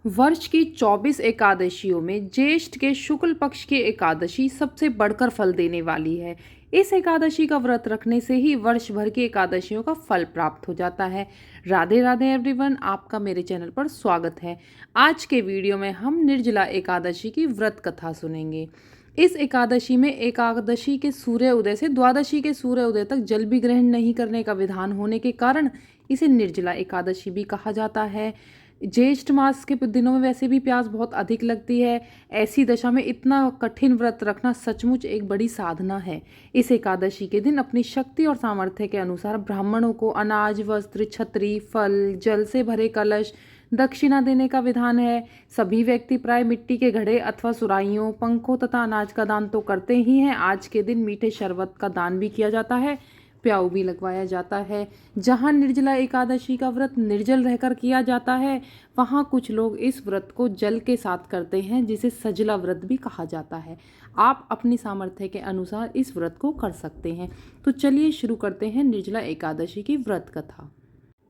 वर्ष की 24 एकादशियों में ज्येष्ठ के शुक्ल पक्ष की एकादशी सबसे बढ़कर फल देने वाली है। इस एकादशी का व्रत रखने से ही वर्ष भर की एकादशियों का फल प्राप्त हो जाता है। राधे राधे एवरीवन, आपका मेरे चैनल पर स्वागत है। आज के वीडियो में हम निर्जला एकादशी की व्रत कथा सुनेंगे। इस एकादशी में एकादशी के सूर्य उदय से द्वादशी के सूर्य उदय तक जल भी ग्रहण नहीं करने का विधान होने के कारण इसे निर्जला एकादशी भी कहा जाता है। ज्येष्ठ मास के दिनों में वैसे भी प्यास बहुत अधिक लगती है। ऐसी दशा में इतना कठिन व्रत रखना सचमुच एक बड़ी साधना है। इस एकादशी के दिन अपनी शक्ति और सामर्थ्य के अनुसार ब्राह्मणों को अनाज, वस्त्र, छतरी, फल, जल से भरे कलश दक्षिणा देने का विधान है। सभी व्यक्ति प्राय मिट्टी के घड़े अथवा सुराहियों, पंखों तथा अनाज का दान तो करते ही हैं। आज के दिन मीठे शरबत का दान भी किया जाता है, प्याऊ भी लगवाया जाता है। जहाँ निर्जला एकादशी का व्रत निर्जल रहकर किया जाता है, वहाँ कुछ लोग इस व्रत को जल के साथ करते हैं, जिसे सजला व्रत भी कहा जाता है। आप अपनी सामर्थ्य के अनुसार इस व्रत को कर सकते हैं। तो चलिए शुरू करते हैं निर्जला एकादशी की व्रत कथा।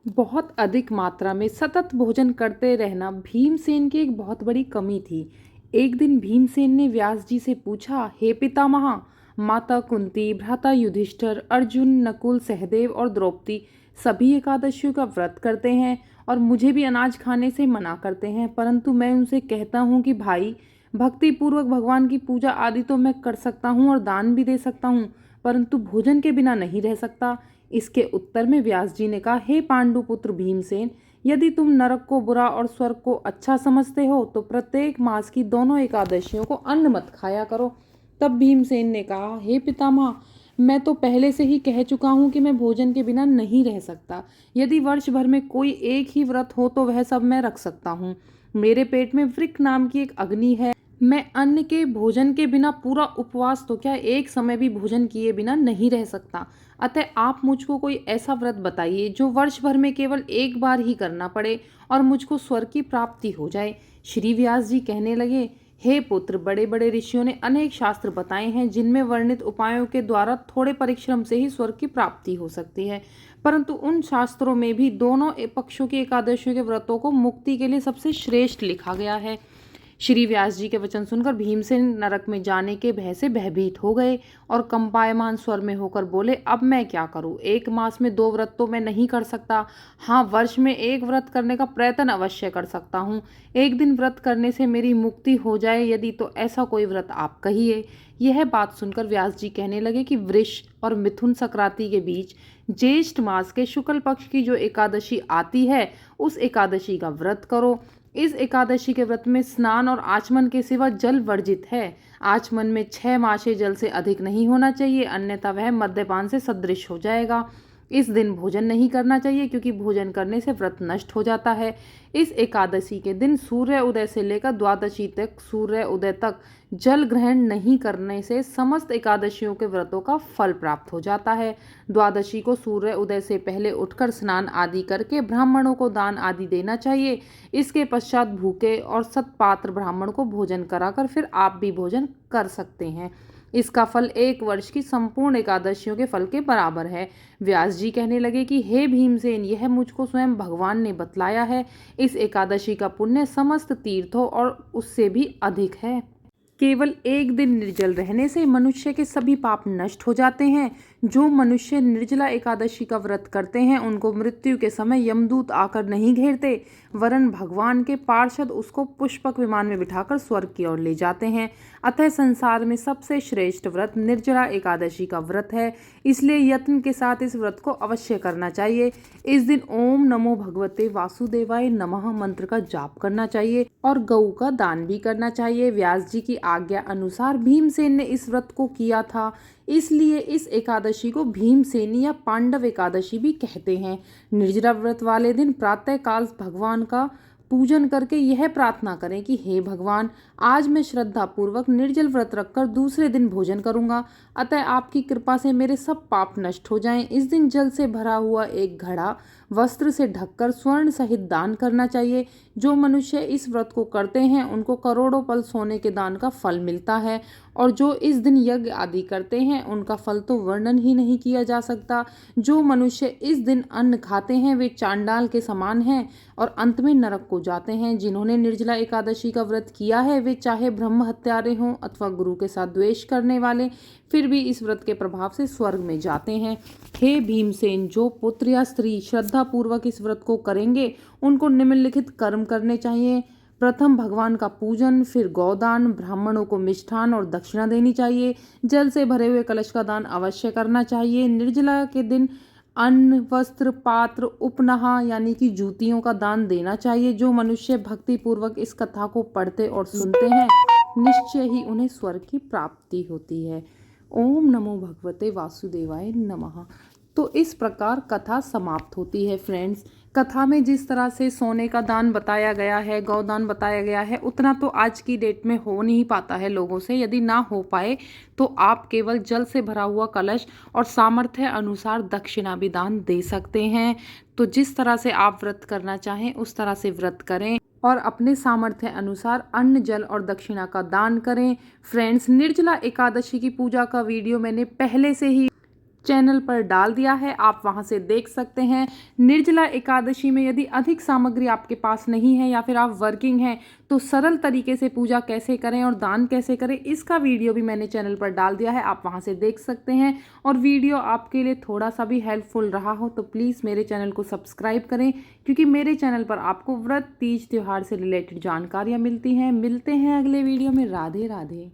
बहुत अधिक मात्रा में सतत भोजन करते रहना भीमसेन की एक बहुत बड़ी कमी थी। एक दिन भीमसेन ने व्यास जी से पूछा, हे पितामह, माता कुंती, भ्राता युधिष्ठिर, अर्जुन, नकुल, सहदेव और द्रौपदी सभी एकादशियों का व्रत करते हैं और मुझे भी अनाज खाने से मना करते हैं, परंतु मैं उनसे कहता हूँ कि भाई, भक्ति पूर्वक भगवान की पूजा आदि तो मैं कर सकता हूँ और दान भी दे सकता हूँ, परंतु भोजन के बिना नहीं रह सकता। इसके उत्तर में व्यास जी ने कहा, हे पांडुपुत्र भीमसेन, यदि तुम नरक को बुरा और स्वर्ग को अच्छा समझते हो तो प्रत्येक मास की दोनों एकादशियों को अन्न मत खाया करो। तब भीमसेन ने कहा, हे पितामह, मैं तो पहले से ही कह चुका हूँ कि मैं भोजन के बिना नहीं रह सकता। यदि वर्ष भर में कोई एक ही व्रत हो तो वह सब मैं रख सकता हूँ। मेरे पेट में वृक्क नाम की एक अग्नि है। मैं अन्न के भोजन के बिना पूरा उपवास तो क्या एक समय भी भोजन किए बिना नहीं रह सकता। अतः आप मुझको कोई ऐसा व्रत बताइए जो वर्ष भर में केवल एक बार ही करना पड़े और मुझको स्वर्ग की प्राप्ति हो जाए। श्री व्यास जी कहने लगे, हे पुत्र, बड़े बड़े ऋषियों ने अनेक शास्त्र बताए हैं जिनमें वर्णित उपायों के द्वारा थोड़े परिश्रम से ही स्वर्ग की प्राप्ति हो सकती है, परंतु उन शास्त्रों में भी दोनों पक्षों की एकादशियों के व्रतों को मुक्ति के लिए सबसे श्रेष्ठ लिखा गया है। श्री व्यास जी के वचन सुनकर भीमसेन नरक में जाने के भय से भयभीत हो गए और कंपायमान स्वर में होकर बोले, अब मैं क्या करूं? एक मास में 2 व्रत तो मैं नहीं कर सकता। हाँ, वर्ष में एक व्रत करने का प्रयत्न अवश्य कर सकता हूँ। एक दिन व्रत करने से मेरी मुक्ति हो जाए, यदि तो ऐसा कोई व्रत आप कहिए। यह बात सुनकर व्यास जी कहने लगे कि वृष और मिथुन संक्रांति के बीच ज्येष्ठ मास के शुक्ल पक्ष की जो एकादशी आती है, उस एकादशी का व्रत करो। इस एकादशी के व्रत में स्नान और आचमन के सिवा जल वर्जित है। आचमन में 6 मासे जल से अधिक नहीं होना चाहिए, अन्यथा वह मद्यपान से सदृश हो जाएगा। इस दिन भोजन नहीं करना चाहिए क्योंकि भोजन करने से व्रत नष्ट हो जाता है। इस एकादशी के दिन सूर्य उदय से लेकर द्वादशी तक सूर्य उदय तक जल ग्रहण नहीं करने से समस्त एकादशियों के व्रतों का फल प्राप्त हो जाता है। द्वादशी को सूर्य उदय से पहले उठकर स्नान आदि करके ब्राह्मणों को दान आदि देना चाहिए। इसके पश्चात भूखे और सत्पात्र ब्राह्मण को भोजन कराकर फिर आप भी भोजन कर सकते हैं। इसका फल 1 वर्ष की संपूर्ण एकादशियों के फल के बराबर है। व्यास जी कहने लगे कि हे भीमसेन, यह मुझको स्वयं भगवान ने बतलाया है। इस एकादशी का पुण्य समस्त तीर्थों और उससे भी अधिक है। केवल एक दिन निर्जल रहने से मनुष्य के सभी पाप नष्ट हो जाते हैं। जो मनुष्य निर्जला एकादशी का व्रत करते हैं उनको मृत्यु के समय यमदूत आकर नहीं घेरते, वरन भगवान के पार्षद उसको पुष्पक विमान में बिठाकर स्वर्ग की ओर ले जाते हैं। अतः संसार में सबसे श्रेष्ठ व्रत निर्जला एकादशी का व्रत है, इसलिए यत्न के साथ इस व्रत को अवश्य करना चाहिए। इस दिन ओम नमो भगवते वासुदेवाय नमः मंत्र का जाप करना चाहिए और गऊ का दान भी करना चाहिए। व्यास जी की आज्ञा अनुसार भीमसेन ने इस व्रत को किया था, इसलिए इस एकादशी को भीमसेनी या पांडव एकादशी भी कहते हैं। निर्जला व्रत वाले दिन प्रातः काल भगवान का पूजन करके यह प्रार्थना करें कि हे भगवान, आज मैं श्रद्धा पूर्वक निर्जल व्रत रखकर दूसरे दिन भोजन करूंगा, अतः आपकी कृपा से मेरे सब पाप नष्ट हो जाएं। इस दिन जल से भरा हुआ एक घड़ा वस्त्र से ढककर स्वर्ण सहित दान करना चाहिए। जो मनुष्य इस व्रत को करते हैं उनको करोड़ों पल सोने के दान का फल मिलता है, और जो इस दिन यज्ञ आदि करते हैं उनका फल तो वर्णन ही नहीं किया जा सकता। जो मनुष्य इस दिन अन्न खाते हैं वे चांडाल के समान हैं और अंत में नरक को जाते हैं। जिन्होंने निर्जला एकादशी का व्रत किया है वे चाहे ब्रह्म हत्यारे हों अथवा गुरु के साथ द्वेष करने वाले, फिर भी इस व्रत के प्रभाव से स्वर्ग में जाते हैं। हे भीमसेन, जो पुत्र या स्त्री श्रद्धा पूर्वक इस व्रत को करेंगे उनको निम्नलिखित कर्म करने चाहिए। प्रथम भगवान का पूजन, फिर गौदान, ब्राह्मणों को मिष्ठान और दक्षिणा देनी चाहिए। जल से भरे हुए कलश का दान अवश्य करना चाहिए। निर्जला के दिन अन्न, वस्त्र, पात्र, उपनहा यानी कि जूतियों का दान देना चाहिए। जो मनुष्य भक्ति पूर्वक इस कथा को पढ़ते और सुनते हैं निश्चय ही उन्हें स्वर्ग की प्राप्ति होती है। ओम नमो भगवते वासुदेवाय नमः। तो इस प्रकार कथा समाप्त होती है फ्रेंड्स। कथा में जिस तरह से सोने का दान बताया गया है, गौदान बताया गया है, उतना तो आज की डेट में हो नहीं पाता है लोगों से। यदि ना हो पाए तो आप केवल जल से भरा हुआ कलश और सामर्थ्य अनुसार दक्षिणा भी दान दे सकते हैं। तो जिस तरह से आप व्रत करना चाहें उस तरह से व्रत करें और अपने सामर्थ्य अनुसार अन्न, जल और दक्षिणा का दान करें। फ्रेंड्स, निर्जला एकादशी की पूजा का वीडियो मैंने पहले से ही चैनल पर डाल दिया है, आप वहां से देख सकते हैं। निर्जला एकादशी में यदि अधिक सामग्री आपके पास नहीं है या फिर आप वर्किंग हैं तो सरल तरीके से पूजा कैसे करें और दान कैसे करें इसका वीडियो भी मैंने चैनल पर डाल दिया है, आप वहां से देख सकते हैं। और वीडियो आपके लिए थोड़ा सा भी हेल्पफुल रहा हो तो प्लीज़ मेरे चैनल को सब्सक्राइब करें, क्योंकि मेरे चैनल पर आपको व्रत, तीज, त्योहार से रिलेटेड जानकारियाँ मिलती हैं। मिलते हैं अगले वीडियो में। राधे राधे।